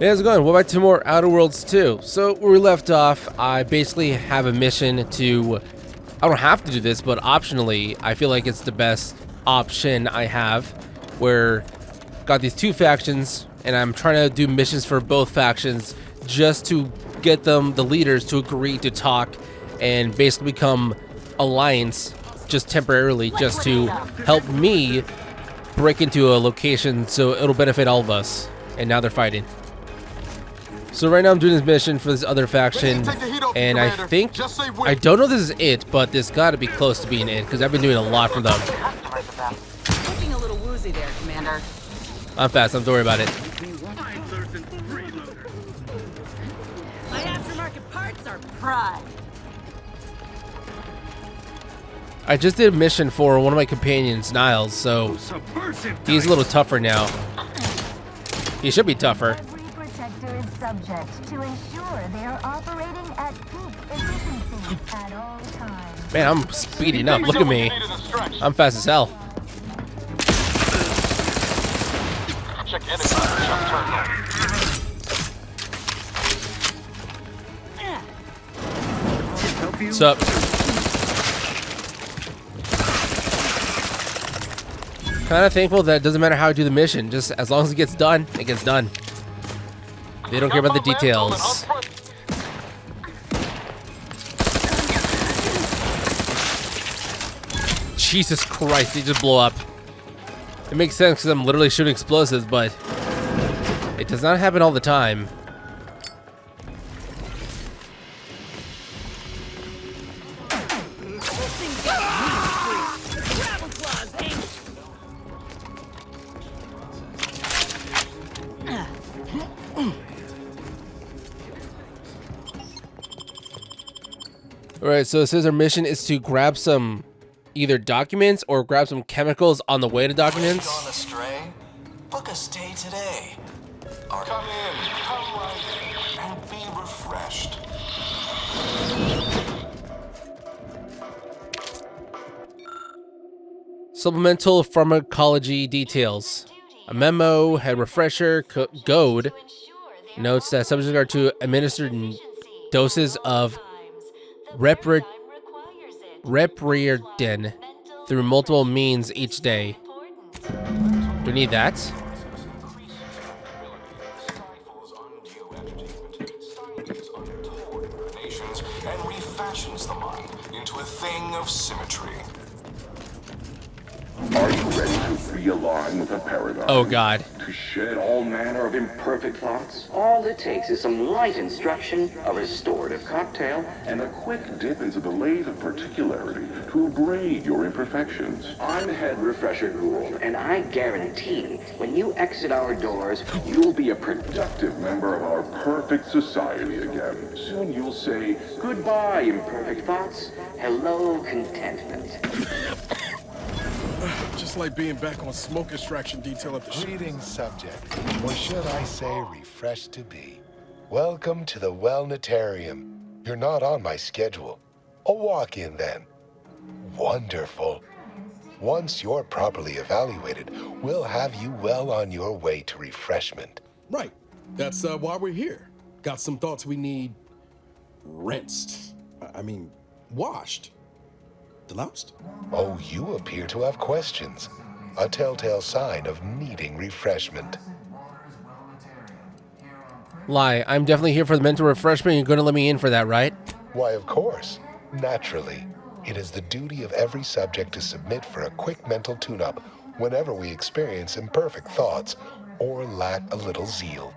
Hey, how's it going? Well, back to more Outer Worlds 2. So, where we left off, I basically have a mission to... I don't have to do this, but optionally, I feel like it's the best option I have. Where, got these two factions, and I'm trying to do missions for both factions just to get them, the leaders, to agree to talk and basically become alliance just temporarily, just to help me break into a location so it'll benefit all of us. And now they're fighting. So right now I'm doing this mission for this other faction, and I think, I don't know if this is it, but this got to be close to being it, because I've been doing a lot for them. Looking a little woozy there, Commander. I'm fast, don't worry about it. My aftermarket parts are pride. I just did a mission for one of my companions, Niles, so he's a little tougher now. He should be tougher. Protector is subject to ensure they are operating at peak efficiency at all times. Man, I'm speeding up. Look at me. I'm fast as hell. Check enemy terminal. What's up? Kind of thankful that it doesn't matter how I do the mission. Just as long as it gets done, it gets done. They don't care about the details. Jesus Christ, they just blow up. It makes sense because I'm literally shooting explosives, but it does not happen all the time. Alright, so it says our mission is to grab some either documents or grab some chemicals on the way to documents. Gone astray? Book a stay today. Or Come right in, and be refreshed. Supplemental pharmacology details. A memo had refresher Gould notes that subjects are to administer doses of Repriordan through multiple means each day. Do we need that? And refashions the mind into a thing of symmetry. Are you ready to realign with the paradigm? Oh God. To shed all manner of imperfect thoughts? All it takes is some light instruction, a restorative cocktail, And a quick dip into the lathe of particularity to abrade your imperfections. I'm Head Refresher Gould, and I guarantee when you exit our doors, you'll be a Productive member of our perfect society again. Soon you'll say, goodbye, imperfect thoughts. Hello, contentment. Just like being back on smoke extraction detail at the ship. Greetings, subject. Or should I say refreshed to be. Welcome to the Wellnetarium. You're not on my schedule. A walk-in then. Wonderful. Once you're properly evaluated, we'll have you well on your way to refreshment. Right. That's why we're here. Got some thoughts we need rinsed. I mean, washed. Deloused? Oh, you appear to have questions. A telltale sign of needing refreshment. Lie, I'm definitely here for the mental refreshment. You're going to let me in for that, right? Why, of course. Naturally. It is the duty of every subject to submit for a quick mental tune-up whenever we experience imperfect thoughts or lack a little zeal.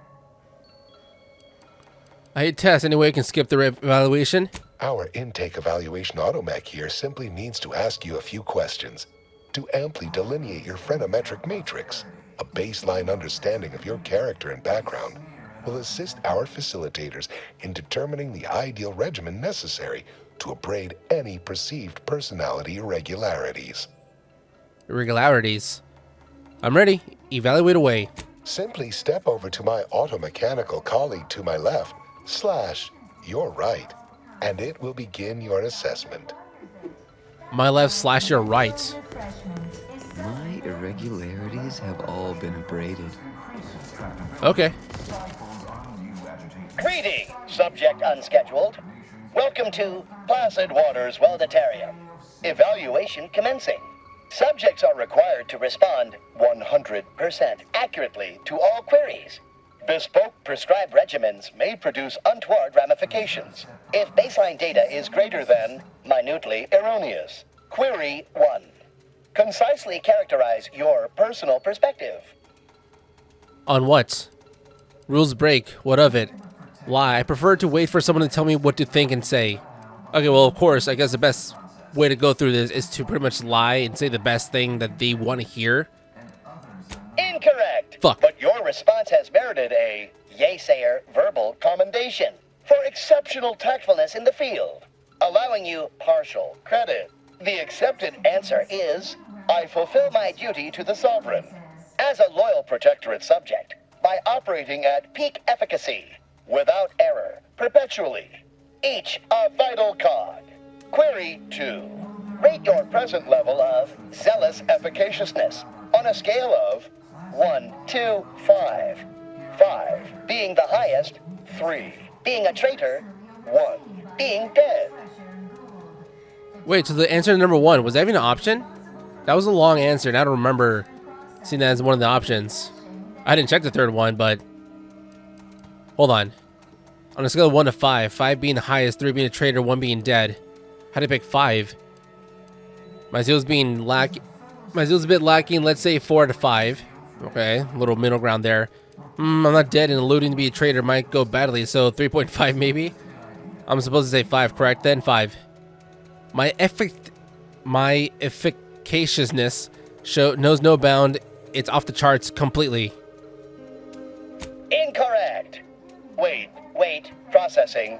I hate tests. Anyway, I can skip the evaluation. Our intake evaluation automech here simply needs to ask you a few questions to amply delineate your phreноmetric matrix. A baseline understanding of your character and background will assist our facilitators in determining the ideal regimen necessary to abrade any perceived personality irregularities. Irregularities. I'm ready. Evaluate away. Simply step over to my automechanical colleague to my left, / your right, and it will begin your assessment. My left / your right. My irregularities have all been abraded. Okay. Greeting, subject unscheduled. Welcome to Placid Waters Welditarium. Evaluation commencing. Subjects are required to respond 100% accurately to all queries. Bespoke prescribed regimens may produce untoward ramifications if baseline data is greater than minutely erroneous. Query 1. Concisely characterize your personal perspective. On what? Rules break. What of it? Lie. I prefer to wait for someone to tell me what to think and say. Okay, well, of course, I guess the best way to go through this is to pretty much lie and say the best thing that they want to hear. Incorrect. Fuck. But your response has merited a yay-sayer verbal commendation for exceptional tactfulness in the field, allowing you partial credit. The accepted answer is, I fulfill my duty to the Sovereign as a loyal Protectorate subject by operating at peak efficacy, without error, perpetually. Each a vital cog. Query 2. Rate your present level of zealous efficaciousness on a scale of 1 to 5. 5 being the highest, 3 being a traitor, 1 being dead. Wait, so the answer to number 1, was that even an option? That was a long answer, and I don't remember seeing that as one of the options. I didn't check the third one, but... Hold on. On a scale of 1 to 5, 5 being the highest, 3 being a traitor, 1 being dead. How did I pick 5? My zeal's a bit lacking, let's say 4 to 5. Okay, a little middle ground there. I'm not dead, and alluding to be a traitor might go badly, so 3.5 maybe? I'm supposed to say 5, correct? Then 5. My efficaciousness knows no bound. It's off the charts completely. Incorrect. Wait, processing.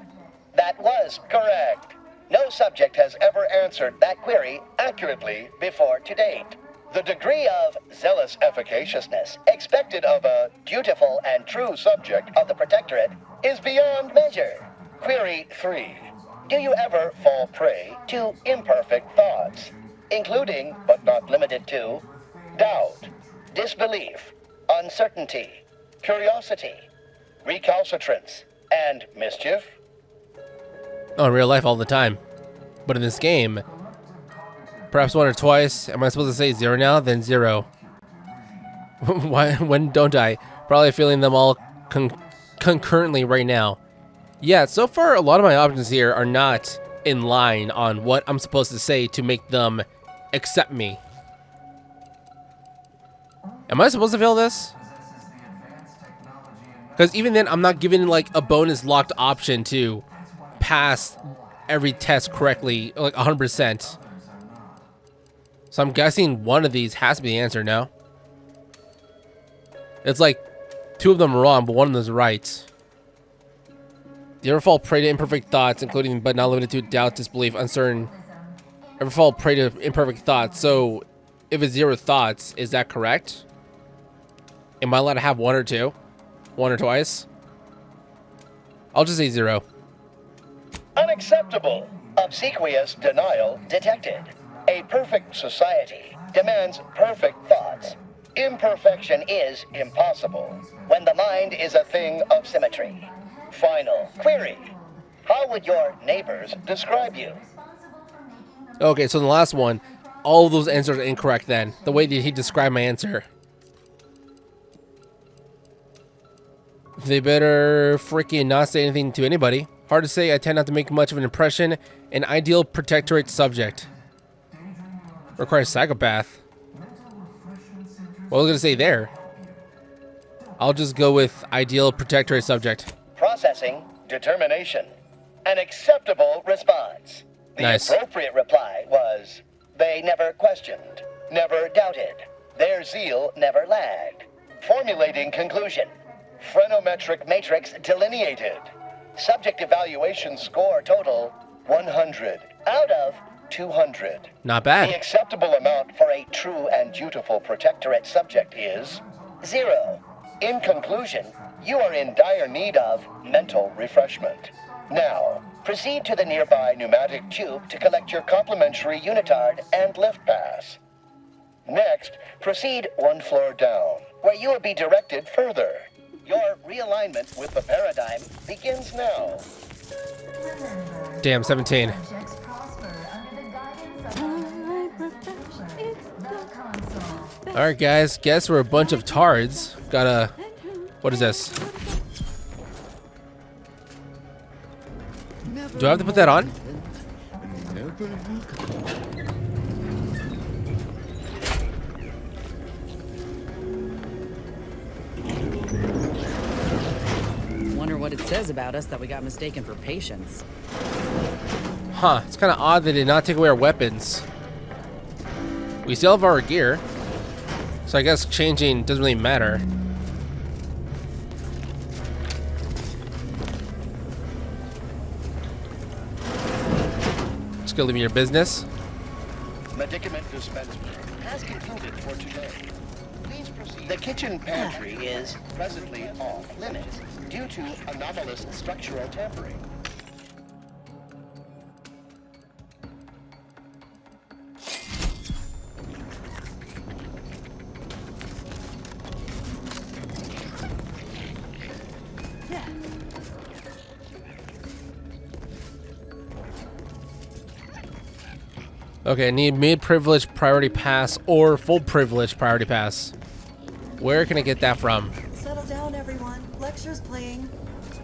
That was correct. No subject has ever answered that query accurately before to date. The degree of zealous efficaciousness expected of a dutiful and true subject of the Protectorate is beyond measure. Query 3. Do you ever fall prey to imperfect thoughts, including, but not limited to, doubt, disbelief, uncertainty, curiosity, recalcitrance, and mischief? Oh, in real life all the time. But in this game, perhaps 1 or twice. Am I supposed to say 0 now? Then 0. Why? When don't I? Probably feeling them all concurrently right now. Yeah, so far a lot of my options here are not in line on what I'm supposed to say to make them accept me. Am I supposed to fail this? Because even then, I'm not given like a bonus locked option to pass every test correctly, like 100%. So I'm guessing one of these has to be the answer, no? It's like 2 of them are wrong, but 1 of them is right. Do you ever fall prey to imperfect thoughts, including but not limited to doubt, disbelief, uncertain? Ever fall prey to imperfect thoughts? So if it's 0 thoughts, is that correct? Am I allowed to have 1 or 2? 1 or twice? I'll just say 0. Unacceptable. Obsequious denial detected. A perfect society demands perfect thoughts. Imperfection is impossible when the mind is a thing of symmetry. Final query. How would your neighbors describe you? Okay, so in the last one, all of those answers are incorrect then. The way that he described my answer. They better freaking not say anything to anybody. Hard to say, I tend not to make much of an impression. An ideal Protectorate subject. Requires psychopath. What was I going to say there? I'll just go with ideal Protectorate subject. Processing determination. An acceptable response. The Nice. appropriate reply was, they never questioned, never doubted. Their zeal never lagged. Formulating conclusion. Phrenometric matrix delineated. Subject evaluation score total 100 out of 200. Not bad. The acceptable amount for a true and dutiful Protectorate subject is 0. In conclusion, you are in dire need of mental refreshment. Now, proceed to the nearby pneumatic tube to collect your complimentary unitard and lift pass. Next, proceed 1 floor down, where you will be directed further. Your realignment with the paradigm begins now. Damn, 17. Subjects prosper under the guidance of the console. Alright, guys. Guess we're a bunch of tards. Gotta. What is this? Do I have to put that on? Wonder what it says about us that we got mistaken for patients. Huh. It's kind of odd they did not take away our weapons. We still have our gear. So I guess changing doesn't really matter. Just go leave me your business. Medicament dispensary has concluded for today. Please proceed. The kitchen pantry is presently off limits due to anomalous structural tampering. Okay, I need mid-privilege priority pass or full privilege priority pass. Where can I get that from? Settle down, everyone. Lecture's playing.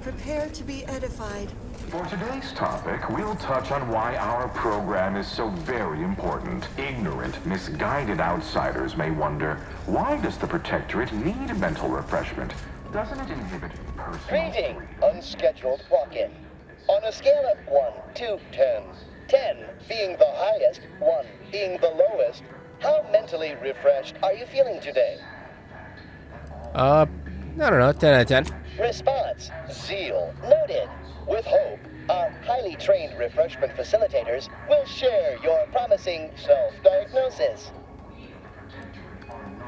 Prepare to be edified. For today's topic, we'll touch on why our program is so very important. Ignorant, misguided outsiders may wonder, why does the Protectorate need mental refreshment? Doesn't it inhibit personal... Greeting, unscheduled walk-in. On a scale of 1 to 10, 10 being the highest, 1 being the lowest, how mentally refreshed are you feeling today? I don't know, 10 out of 10. Response, zeal, noted. With hope, our highly trained refreshment facilitators will share your promising self-diagnosis.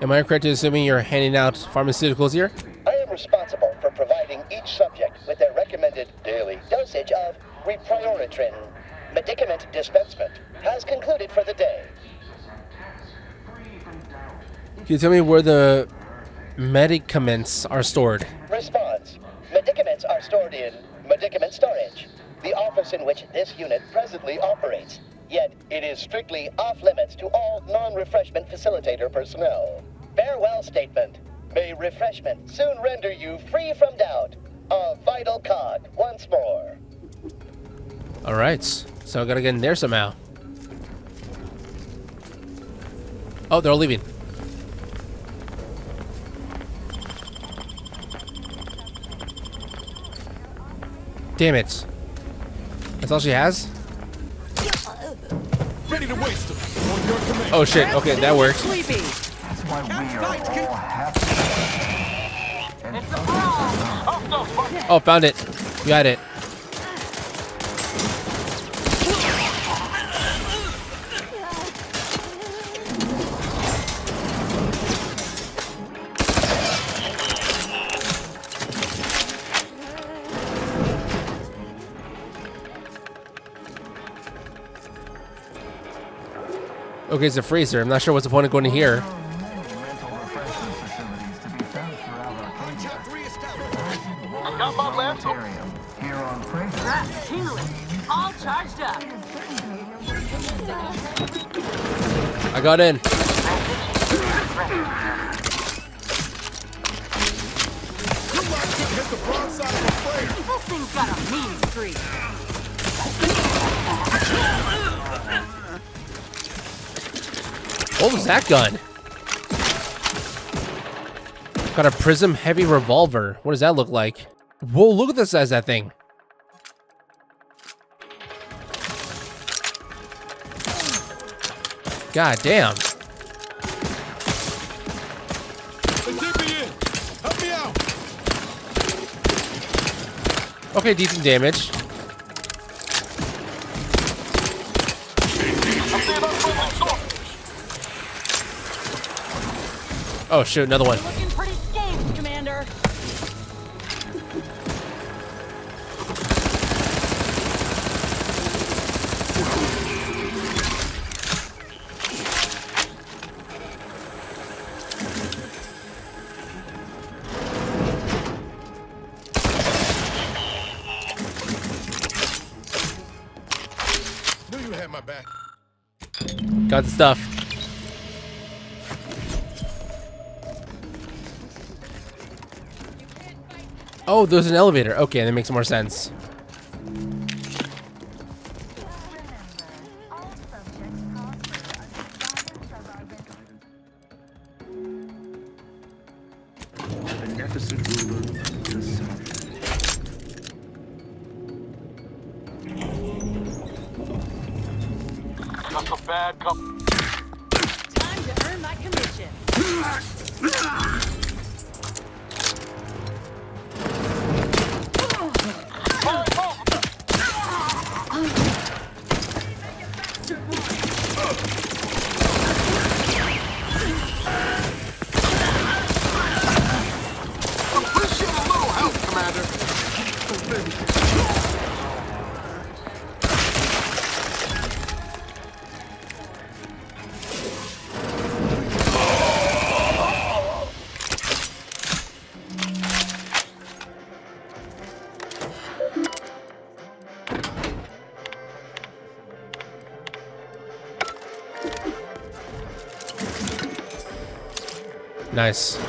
Am I correct in assuming you're handing out pharmaceuticals here? I am responsible for providing each subject with their recommended daily dosage of Protectorate. Medicament dispensement has concluded for the day. Can you tell me where the medicaments are stored? Response, medicaments are stored in medicament storage, the office in which this unit presently operates. Yet it is strictly off-limits to all non-refreshment facilitator personnel. Farewell statement. May refreshment soon render you free from doubt. A vital cog once more. Alright, so I gotta get in there somehow. Oh, they're all leaving. Damn it. That's all she has? Ready to waste them. On your command. Oh shit, okay, that works. Sleepy. That's why we are all happy. Oh, found it. You got it. Okay, it's a freezer. I'm not sure what's the point of going in here. Mental refreshment facilities to be found throughout Arcadia. Authoritarian. Here on Protectorate. Tingling. All charged up. I got in. This thing's got a mean streak. What was that gun? Got a prism heavy revolver. What does that look like? Whoa, look at the size of that thing. God damn. Help me out. Okay, decent damage. Oh shoot, another one. Looking pretty scathed, Commander. my back. Got the stuff. Oh, there's an elevator. Okay, that makes more sense. Beneficent ruler, the sun. That's a bad cup. Time to earn my commission. Appreciate a little help, Commander. Nice.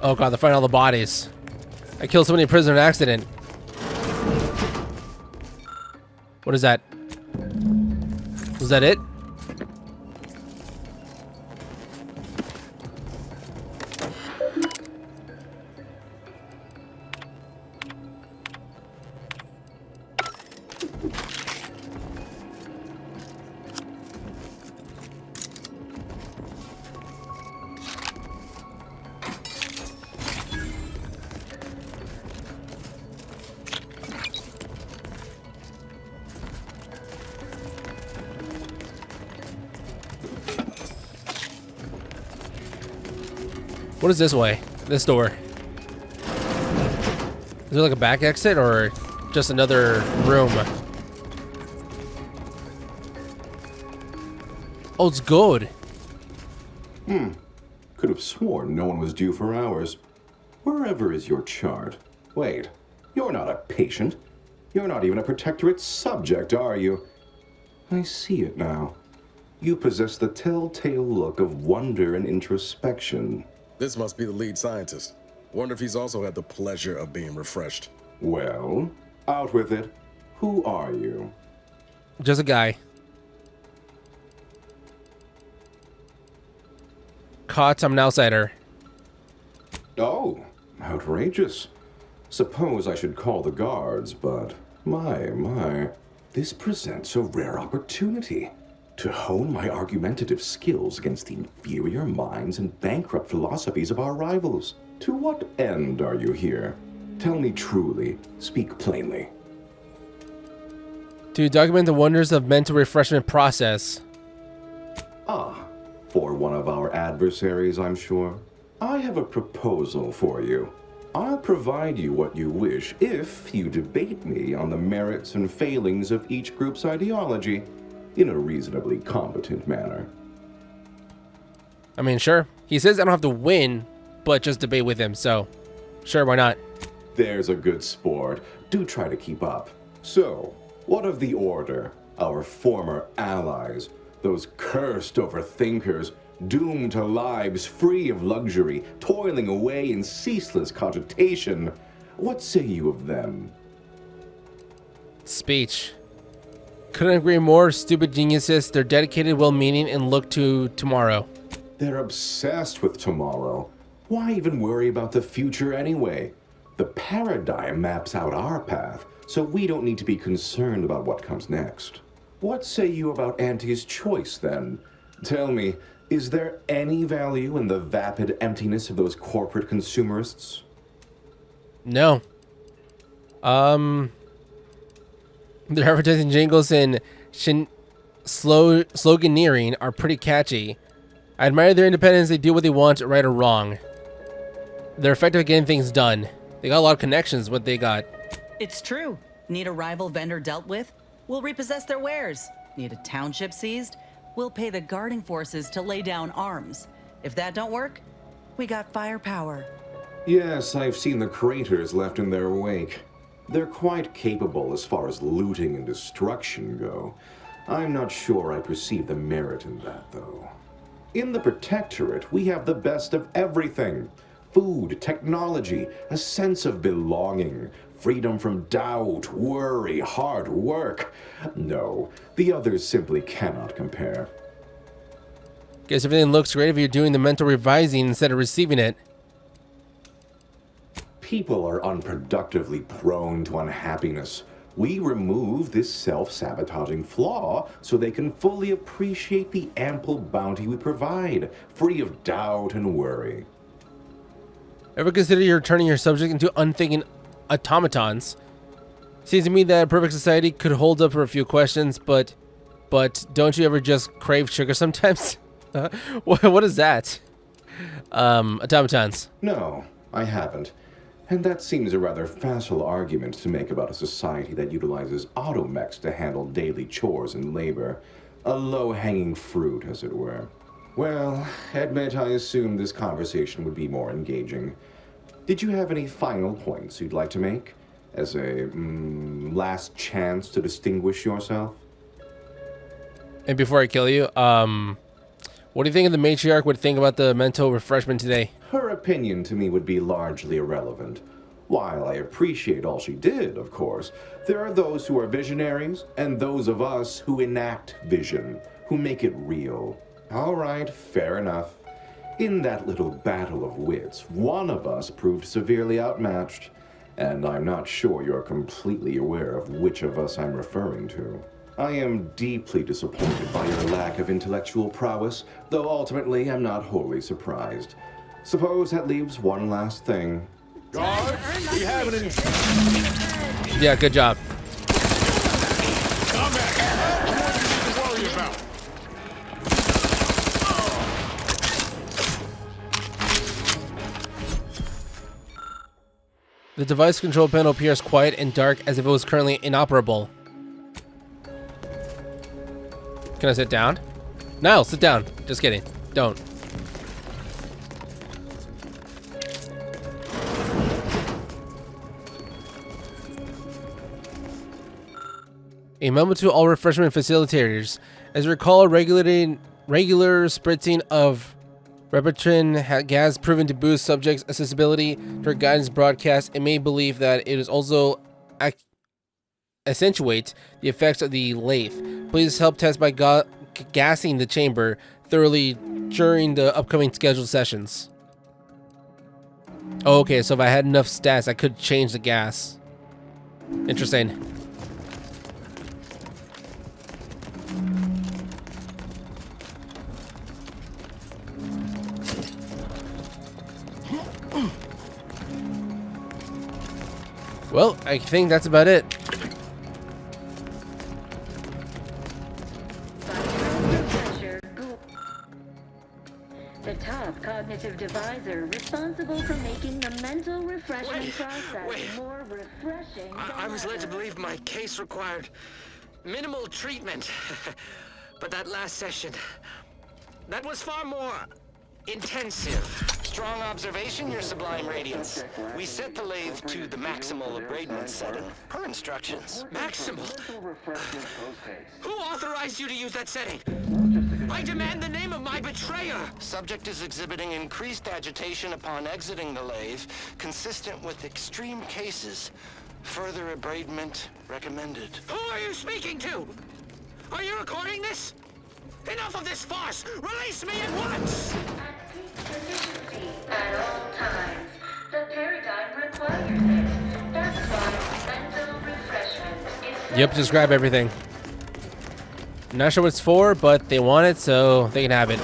Oh god, they're finding all the bodies. I killed somebody in prison in an accident. What is that? Was that it? What is this way? This door. Is there like a back exit or just another room? Oh, it's Gould. Could have sworn no one was due for hours. Wherever is your chart? Wait, you're not a patient. You're not even a Protectorate subject, are you? I see it now. You possess the telltale look of wonder and introspection. This must be the lead scientist. Wonder if he's also had the pleasure of being refreshed. Well, out with it. Who are you? Just a guy. Caught, I'm an outsider. Oh, outrageous. Suppose I should call the guards, but my, this presents a rare opportunity to hone my argumentative skills against the inferior minds and bankrupt philosophies of our rivals. To what end are you here? Tell me truly, speak plainly. To document the wonders of mental refreshment process. Ah, for one of our adversaries, I'm sure. I have a proposal for you. I'll provide you what you wish if you debate me on the merits and failings of each group's ideology in a reasonably competent manner. I mean, sure. He says I don't have to win, but just debate with him, so sure, why not? There's a good sport. Do try to keep up. So, what of the Order, our former allies, those cursed overthinkers, doomed to lives free of luxury, toiling away in ceaseless cogitation? What say you of them? Speech. Couldn't agree more. Stupid geniuses. They're dedicated, well-meaning, and look to tomorrow. They're obsessed with tomorrow. Why even worry about the future anyway? The paradigm maps out our path, so we don't need to be concerned about what comes next. What say you about Auntie's choice, then? Tell me, is there any value in the vapid emptiness of those corporate consumerists? No. Their advertising jingles and sloganeering are pretty catchy. I admire their independence. They do what they want, right or wrong. They're effective at getting things done. They got a lot of connections, what they got. It's true. Need a rival vendor dealt with? We'll repossess their wares. Need a township seized? We'll pay the guarding forces to lay down arms. If that don't work, we got firepower. Yes, I've seen the craters left in their wake. They're quite capable as far as looting and destruction go. I'm not sure I perceive the merit in that, though. In the Protectorate, we have the best of everything. Food, technology, a sense of belonging, freedom from doubt, worry, hard work. No, the others simply cannot compare. Guess everything looks great if you're doing the mental revising instead of receiving it. People are unproductively prone to unhappiness. We remove this self-sabotaging flaw so they can fully appreciate the ample bounty we provide, free of doubt and worry. Ever consider you're turning your subject into unthinking automatons? Seems to me that a perfect society could hold up for a few questions, but don't you ever just crave sugar sometimes? What is that? Automatons. No, I haven't. And that seems a rather facile argument to make about a society that utilizes automechs to handle daily chores and labor. A low-hanging fruit, as it were. Well, admit I assumed this conversation would be more engaging. Did you have any final points you'd like to make? As a, last chance to distinguish yourself? And before I kill you, what do you think the matriarch would think about the mental refreshment today? Her opinion to me would be largely irrelevant. While I appreciate all she did, of course, there are those who are visionaries and those of us who enact vision, who make it real. All right, fair enough. In that little battle of wits, one of us proved severely outmatched, and I'm not sure you're completely aware of which of us I'm referring to. I am deeply disappointed by your lack of intellectual prowess, though ultimately I'm not wholly surprised. Suppose that leaves one last thing. Guard, we have an Yeah, good job. combat. What do you need to worry about? The device control panel appears quiet and dark as if it was currently inoperable. Can I sit down? Niall, sit down. Just kidding. Don't. A memo to all refreshment facilitators. As you recall, regular spritzing of Repetrin gas proven to boost subjects' accessibility to guidance broadcast. It may believe that it is also accentuate the effects of the lathe. Please help test by gassing the chamber thoroughly during the upcoming scheduled sessions. Oh, okay, so if I had enough stats, I could change the gas. Interesting. Well, I think that's about it. The top cognitive divisor responsible for making the mental refreshment process more refreshing. I was led to believe my case required minimal treatment. But that last session, that was far more intensive. Strong observation, Your Sublime Radiance. We set the lathe to the maximal abradement setting, per instructions. Maximal? Who authorized you to use that setting? I demand the name of my betrayer! Subject is exhibiting increased agitation upon exiting the lathe, consistent with extreme cases. Further abradement recommended. Who are you speaking to? Are you recording this? Enough of this farce! Release me at once! At all times. The paradigm requires it. That's why mental refreshment is... Yep, just grab everything. Not sure what it's for, but they want it, so they can have it.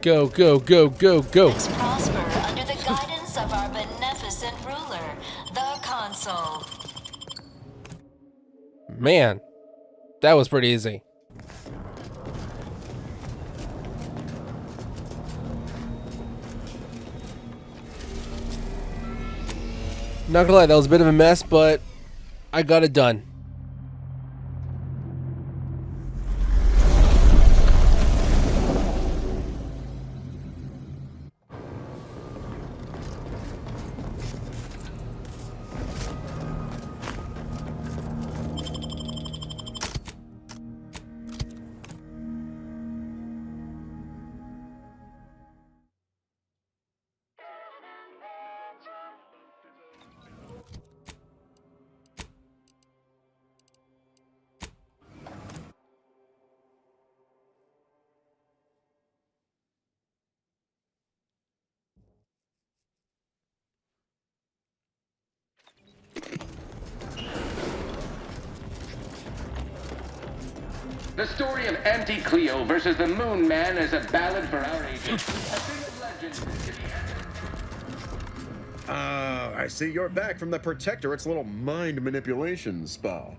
Go, go, go, go, go. Let's prosper under the guidance of our beneficent ruler, the Consul. Man, that was pretty easy. Not gonna lie, that was a bit of a mess, but I got it done. The story of Auntie Cleo versus the Moon Man is a ballad for our ages. A thing of legend. I see you're back from the Protectorate's little mind manipulation spa.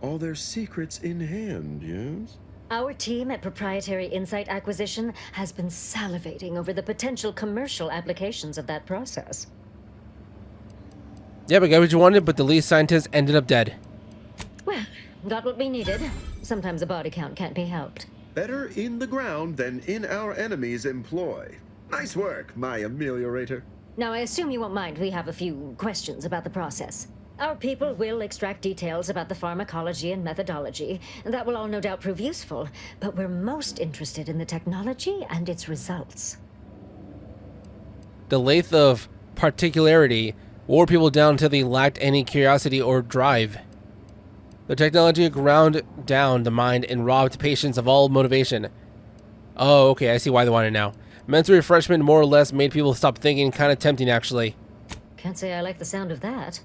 All their secrets in hand, yes? Our team at Proprietary Insight Acquisition has been salivating over the potential commercial applications of that process. Yeah, we got what you wanted, but the lead scientist ended up dead. Well, got what we needed. Sometimes a body count can't be helped. Better in the ground than in our enemy's employ. Nice work, my ameliorator. Now, I assume you won't mind we have a few questions about the process. Our people will extract details about the pharmacology and methodology. That will all no doubt prove useful, but we're most interested in the technology and its results. The length of particularity wore people down until they lacked any curiosity or drive. The technology ground down the mind and robbed patients of all motivation. Oh, okay, I see why they want it now. Mental refreshment more or less made people stop thinking, kind of tempting actually. Can't say I like the sound of that.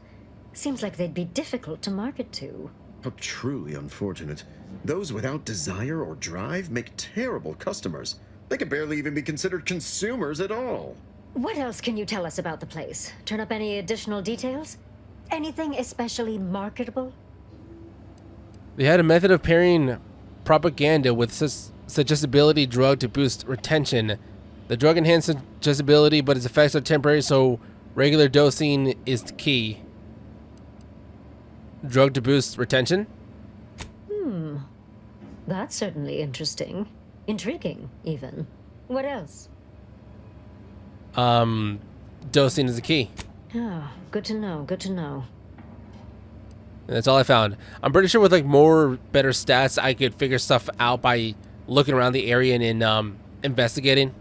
Seems like they'd be difficult to market to. How truly unfortunate. Those without desire or drive make terrible customers. They could barely even be considered consumers at all. What else can you tell us about the place? Turn up any additional details? Anything especially marketable? They had a method of pairing propaganda with suggestibility drug to boost retention. The drug enhances suggestibility, but its effects are temporary, so regular dosing is key. Drug to boost retention? That's certainly interesting. Intriguing, even. What else? Dosing is the key. Oh, good to know, good to know. And that's all I found. I'm pretty sure with like more better stats, I could figure stuff out by looking around the area and in investigating.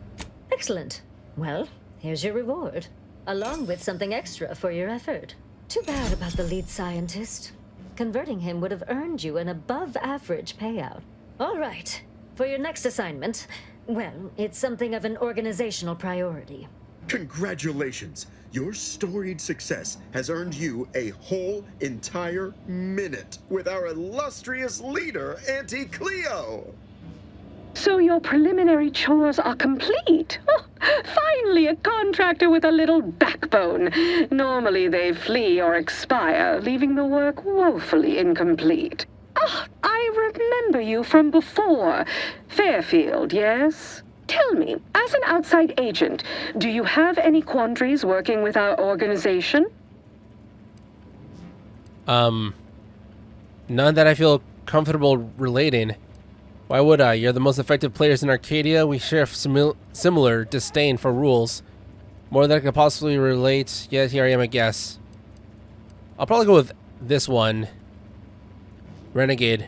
Excellent. Well, here's your reward, along with something extra for your effort. Too bad about the lead scientist. Converting him would have earned you an above-average payout. All right. For your next assignment, well, it's something of an organizational priority. Congratulations. Your storied success has earned you a whole entire minute with our illustrious leader, Auntie Cleo. So your preliminary chores are complete. Oh, finally, a contractor with a little backbone. Normally they flee or expire, leaving the work woefully incomplete. Ah, I remember you from before. Fairfield, yes? Tell me, as an outside agent, do you have any quandaries working with our organization? None that I feel comfortable relating. Why would I? You're the most effective players in Arcadia. We share similar disdain for rules. More than I could possibly relate. Yet here I am, I guess. I'll probably go with this one. Renegade.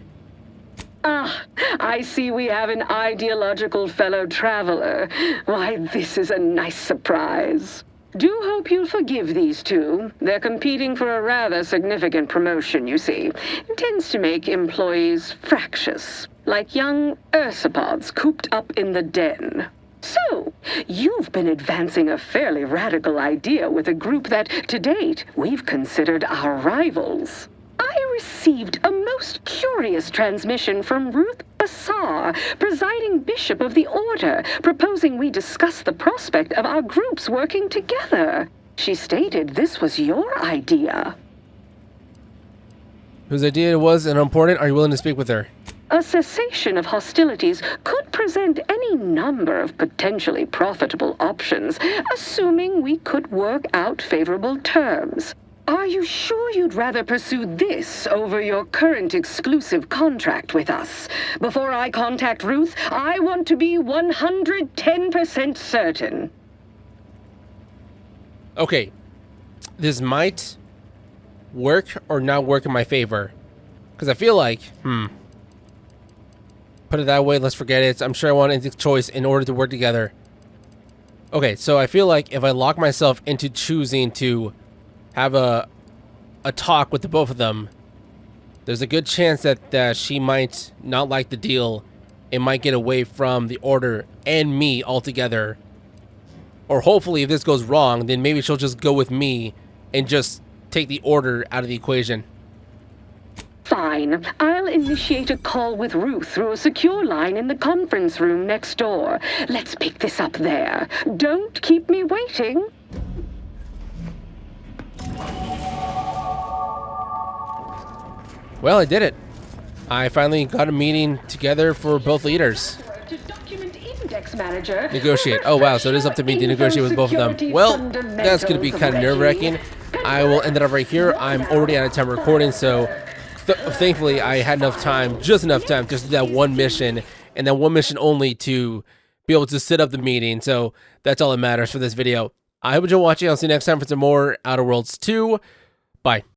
Ah, I see we have an ideological fellow traveler. Why, this is a nice surprise. Do hope you'll forgive these two. They're competing for a rather significant promotion, you see. It tends to make employees fractious, like young ursopods cooped up in the den. So, you've been advancing a fairly radical idea with a group that, to date, we've considered our rivals. I received a most curious transmission from Ruth Bassar, presiding bishop of the order, proposing we discuss the prospect of our groups working together. She stated this was your idea. Whose idea it was and important? Are you willing to speak with her? A cessation of hostilities could present any number of potentially profitable options, assuming we could work out favorable terms. Are you sure you'd rather pursue this over your current exclusive contract with us? Before I contact Ruth, I want to be 110% certain. Okay, this might work or not work in my favor. Because I feel like, put it that way, let's forget it. I'm sure I want Inti's choice in order to work together. Okay, so I feel like if I lock myself into choosing to have a talk with the both of them, there's a good chance that she might not like the deal and might get away from the Order and me altogether. Or hopefully, if this goes wrong, then maybe she'll just go with me and just take the Order out of the equation. Fine. I'll initiate a call with Ruth through a secure line in the conference room next door. Let's pick this up there. Don't keep me waiting. Well, I did it. I finally got a meeting together for both leaders. Manager. Negotiate. Oh, wow. So it is up to me to negotiate with both of them. Well, that's going to be kind of nerve-wracking. I will end it up right here. I'm already out of time recording, so thankfully I had enough time, just enough time, just to do that one mission, and that one mission only to be able to set up the meeting. So that's all that matters for this video. I hope you enjoyed watching. I'll see you next time for some more Outer Worlds 2. Bye.